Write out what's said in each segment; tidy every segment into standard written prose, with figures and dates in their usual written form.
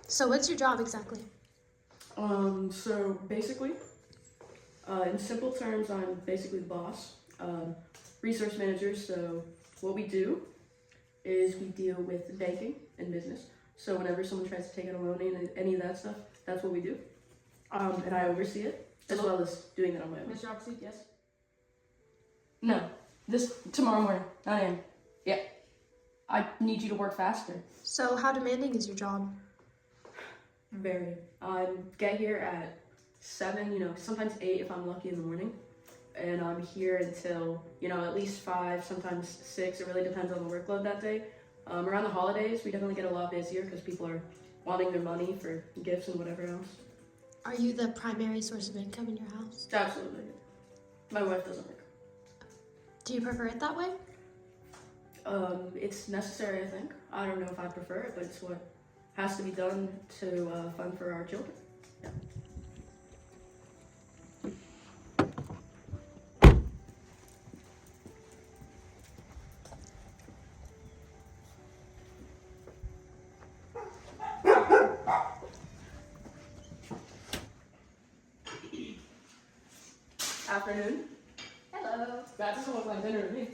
So what's your job exactly? So basically, in simple terms, I'm basically the boss, resource manager. So what we do is we deal with banking and business. So whenever someone tries to take out a loan and any of that stuff, that's what we do. And I oversee it as well as doing it on my own. Mr. AmStud, yes? No. Tomorrow morning, 9 a.m. Yeah. I need you to work faster. So how demanding is your job? Very. Get here at 7, sometimes 8 if I'm lucky in the morning. And I'm here until, at least 5, sometimes 6. It really depends on the workload that day. Around the holidays, we definitely get a lot busier because people are wanting their money for gifts and whatever else. Are you the primary source of income in your house? Absolutely. My wife doesn't work. Do you prefer it that way? It's necessary, I think. I don't know if I prefer it, but it's what has to be done to fund for our children. Yeah. Afternoon. Hello. That doesn't look like dinner to me.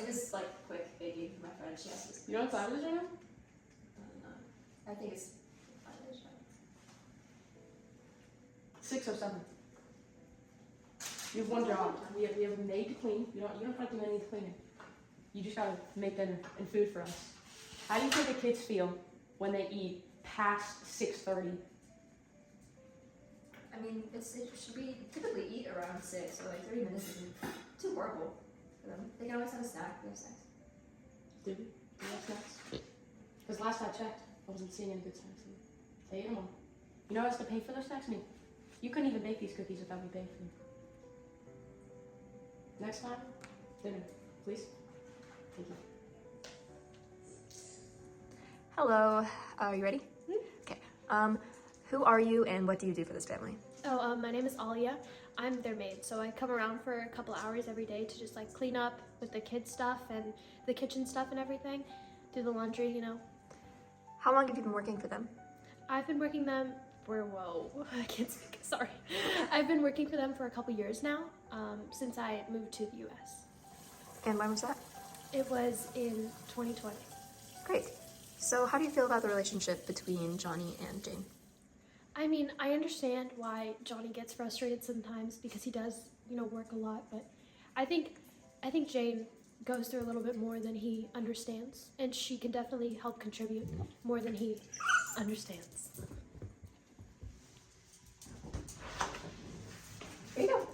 It was like quick baking for my friend. She asked me. You know what time it is right now? I think it's 6:07. You have one job. We have a maid to clean. You don't have to do any cleaning. You just gotta make dinner and food for us. How do you think the kids feel when they eat past 6:30? I mean, it should be typically eat around 6, so like 30 minutes isn't too horrible for them. They can always have a snack. We have snacks. Did we? Do we have snacks? Because last I checked, I wasn't seeing any good snacks. They ate them all. You know how else to pay for those snacks? Me. You couldn't even bake these cookies without me paying for them. Next time, dinner, please. Thank you. Hello, are you ready? Okay. Who are you and what do you do for this family? Oh, my name is Alia. I'm their maid, so I come around for a couple hours every day to just like clean up with the kids' stuff and the kitchen stuff and everything, do the laundry, How long have you been working for them? I've been working them for, I can't speak, sorry. I've been working for them for a couple years now, since I moved to the US. And when was that? It was in 2020. Great. So how do you feel about the relationship between Johnny and Jane? I mean, I understand why Johnny gets frustrated sometimes because he does, work a lot, but I think Jane goes through a little bit more than he understands, and she can definitely help contribute more than he understands. Here you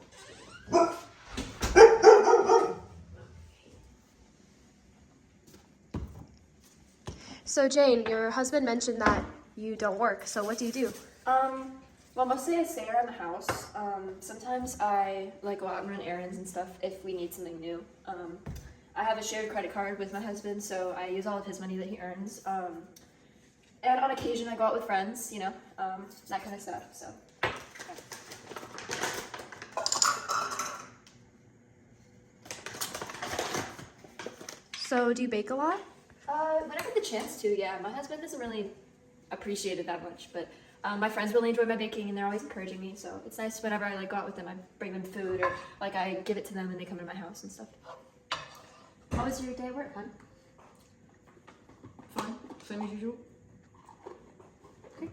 go. So Jane, your husband mentioned that you don't work, so what do you do? Well, mostly I stay around the house. Sometimes I go out and run errands and stuff if we need something new. I have a shared credit card with my husband, so I use all of his money that he earns. And on occasion I go out with friends, that kind of stuff, so. So do you bake a lot? Whenever the chance to, yeah. My husband doesn't really appreciate it that much, but my friends really enjoy my baking and they're always encouraging me, so it's nice whenever I go out with them, I bring them food or I give it to them and they come to my house and stuff. How was your day at work, hon? Fine. Same as usual. Okay.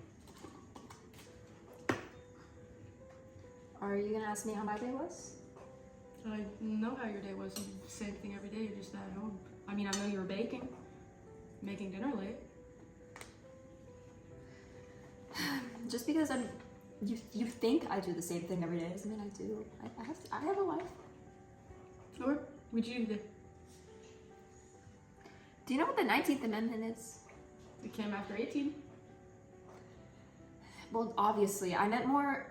Are you gonna ask me how my day was? I know how your day was. Same thing every day. You're just at home. I mean, I know you were baking, making dinner late. Just because you think I do the same thing every day doesn't mean I do. I have a life. Or would you do? Do you know what the 19th Amendment is? It came after 18. Well, obviously, I meant more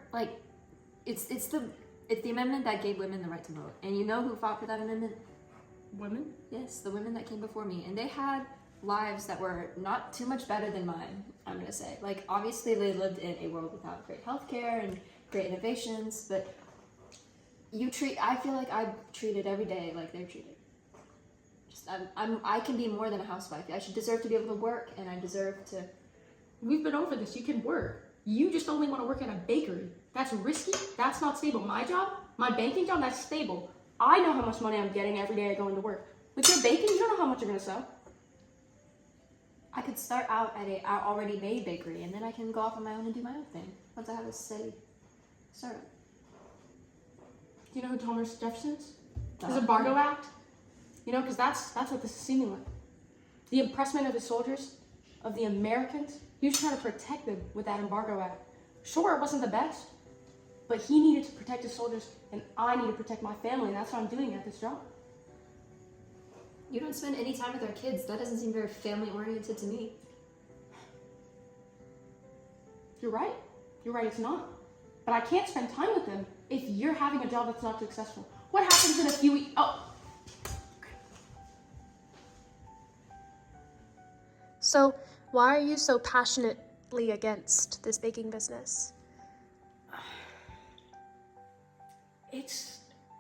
it's the amendment that gave women the right to vote. And you know who fought for that amendment? Women? Yes, the women that came before me, and they had lives that were not too much better than mine, I'm gonna say. Obviously they lived in a world without great healthcare and great innovations, but I feel like I'm treated every day like they're treated. I can be more than a housewife. I should deserve to be able to work, and I deserve to We've been over this. You can work. You just only want to work at a bakery. That's risky. That's not stable. My job, my banking job, that's stable. I know how much money I'm getting every day I go into work. With your baking, you don't know how much you're going to sell. I could start out at a already made bakery, and then I can go off on my own and do my own thing once I have a steady startup. Do you know who Thomas Jefferson is? His No. embargo act? You know, because that's what this is seeming like. The impressment of his soldiers, of the Americans, he was trying to protect them with that embargo act. Sure, it wasn't the best, but he needed to protect his soldiers, and I need to protect my family, and that's what I'm doing at this job. You don't spend any time with our kids. That doesn't seem very family oriented to me. You're right. You're right, it's not. But I can't spend time with them if you're having a job that's not successful. What happens in a few weeks? Oh. So, why are you so passionately against this baking business?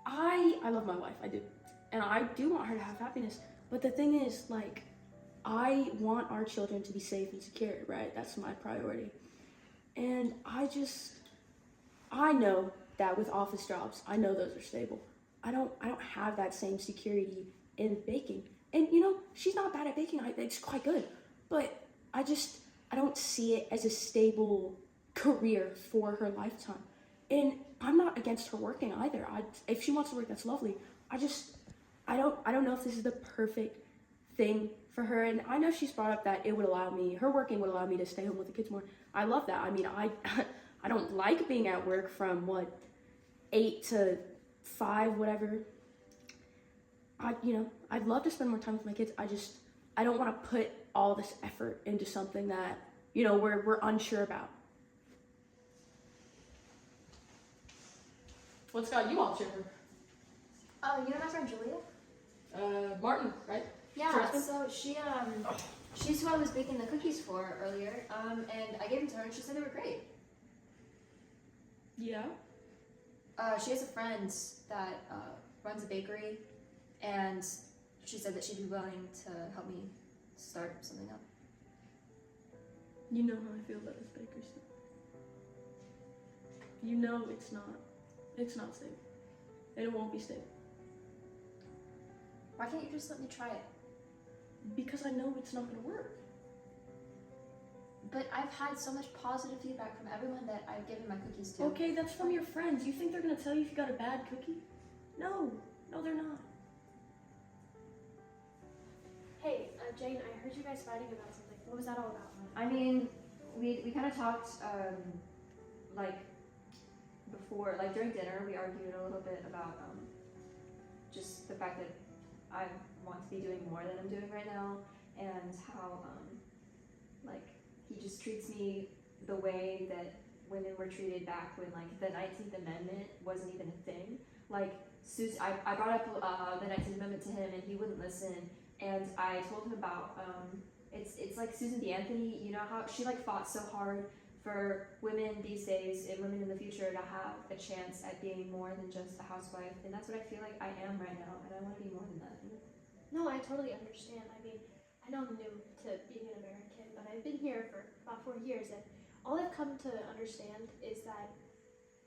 I love my wife, I do. And I do want her to have happiness. But the thing is, like, I want our children to be safe and secure, right? That's my priority. And I know that with office jobs, I know those are stable. I don't have that same security in baking. And you know, she's not bad at baking. It's quite good. But I don't see it as a stable career for her lifetime. And I'm not against her working either. If she wants to work, that's lovely. I don't know if this is the perfect thing for her. And I know she's brought up that her working would allow me to stay home with the kids more. I love that. I mean, I don't like being at work from 8 to 5, whatever. I'd love to spend more time with my kids. I don't want to put all this effort into something that, we're unsure about. What's got you all chipper? Oh, you know my friend Julia? Martin, right? Yeah, Freshman? so she's who I was baking the cookies for earlier, and I gave them to her and she said they were great. Yeah. She has a friend that runs a bakery, and she said that she'd be willing to help me start something up. You know how I feel about this bakery stuff. You know it's not stable. And it won't be stable. Why can't you just let me try it? Because I know it's not gonna work. But I've had so much positive feedback from everyone that I've given my cookies to. Okay, that's from your friends. You think they're gonna tell you if you got a bad cookie? No, they're not. Hey, Jane, I heard you guys fighting about something. What was that all about? I mean, we kind of talked, before, during dinner, we argued a little bit about, just the fact that I want to be doing more than I'm doing right now, and how, he just treats me the way that women were treated back when, the 19th Amendment wasn't even a thing. I brought up the 19th Amendment to him, and he wouldn't listen, and I told him about, it's like Susan B. Anthony, you know how she fought so hard for women these days and women in the future to have a chance at being more than just a housewife, and that's what I feel like I am right now, and I want to be more than that. No, I totally understand. I mean, I know I'm new to being an American, but I've been here for about 4 years, and all I've come to understand is that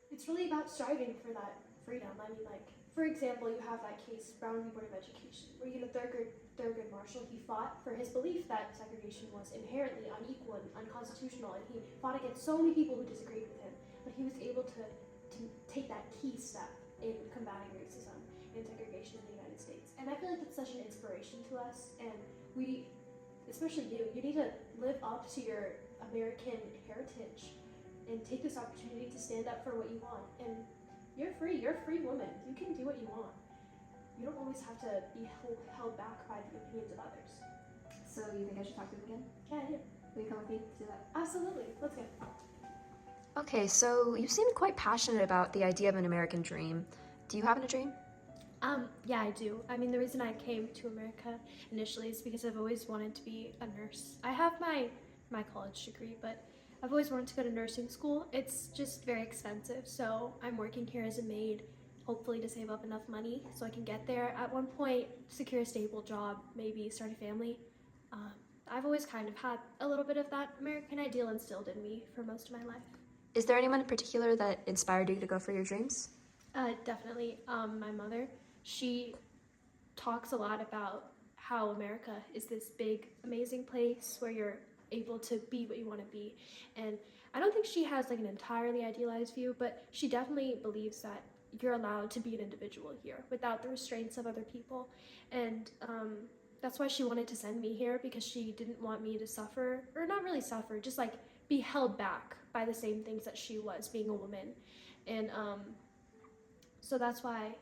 it's really about striving for that freedom. I mean, for example, you have that case, Brown v. Board of Education, where Thurgood Marshall, he fought for his belief that segregation was inherently unequal and unconstitutional, and he fought against so many people who disagreed with him, but he was able to take that key step in combating racism and segregation in the United States. And I feel like it's such an inspiration to us, and we, especially you need to live up to your American heritage and take this opportunity to stand up for what you want. And you're a free woman. You can do what you want. You don't always have to be held back by the opinions of others. So you think I should talk to him again? Yeah, I do. Will you come with me to do that? Absolutely. Let's go. Okay, so you seem quite passionate about the idea of an American dream. Do you have a dream? Yeah, I do. I mean, the reason I came to America initially is because I've always wanted to be a nurse. I have my college degree, but I've always wanted to go to nursing school. It's just very expensive, so I'm working here as a maid, hopefully to save up enough money so I can get there. At one point, secure a stable job, maybe start a family. I've always kind of had a little bit of that American ideal instilled in me for most of my life. Is there anyone in particular that inspired you to go for your dreams? Definitely. My mother, she talks a lot about how America is this big, amazing place where you're able to be what you want to be. And I don't think she has like an entirely idealized view, but she definitely believes that you're allowed to be an individual here without the restraints of other people. And that's why she wanted to send me here, because she didn't want me to suffer, or not really suffer, just like be held back by the same things that she was, being a woman. And so that's why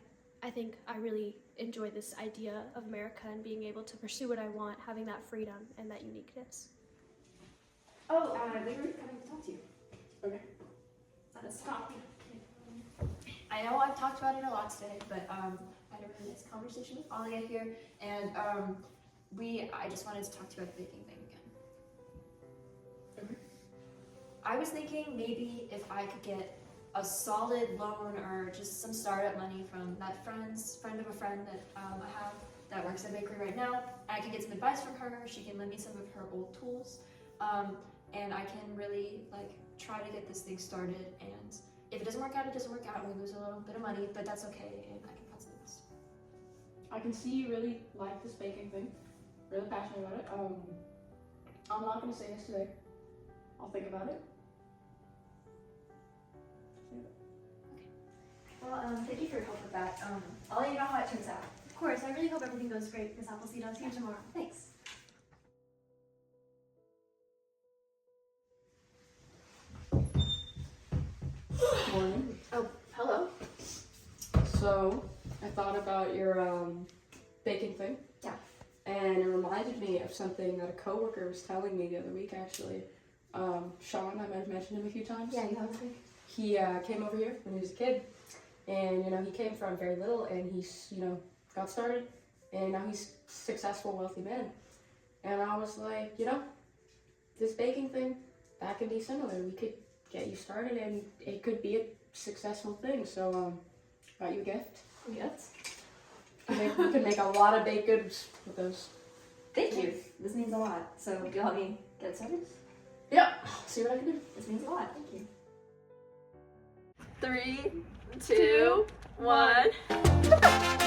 I think I really enjoy this idea of America and being able to pursue what I want, having that freedom and that uniqueness. Oh, they were coming to talk to you. Okay. Let us talk. I know I've talked about it a lot today, but I had a really nice conversation with Alia here, and I just wanted to talk to you about the baking thing again. Okay. I was thinking maybe if I could get a solid loan or just some startup money from that friend of a friend that I have that works at a bakery right now, and I can get some advice from her. She can lend me some of her old tools, and I can really like try to get this thing started. And if it doesn't work out, it doesn't work out. We lose a little bit of money, but that's okay, and I can find something else. I can see you really like this baking thing, really passionate about it. I'm not gonna say this today. I'll think about it. Well, thank you for your help with that. I'll let you know how it turns out. Of course, I really hope everything goes great, because Appleseed does here tomorrow. Thanks. Morning. Oh, hello. So, I thought about your baking thing. Yeah. And it reminded me of something that a coworker was telling me the other week, actually. Sean, I might have mentioned him a few times. Yeah, you have a He came over here when he was a kid, and he came from very little, and he's got started, and now he's a successful, wealthy man. And I was like, this baking thing, that could be similar. We could get you started, and it could be a successful thing. So, got you a gift. Yes. We could make a lot of baked goods with those. Thank you. This means a lot. So, you'll help me get started? Yeah. See what I can do. This means a lot. Thank you. 3, 2, 1.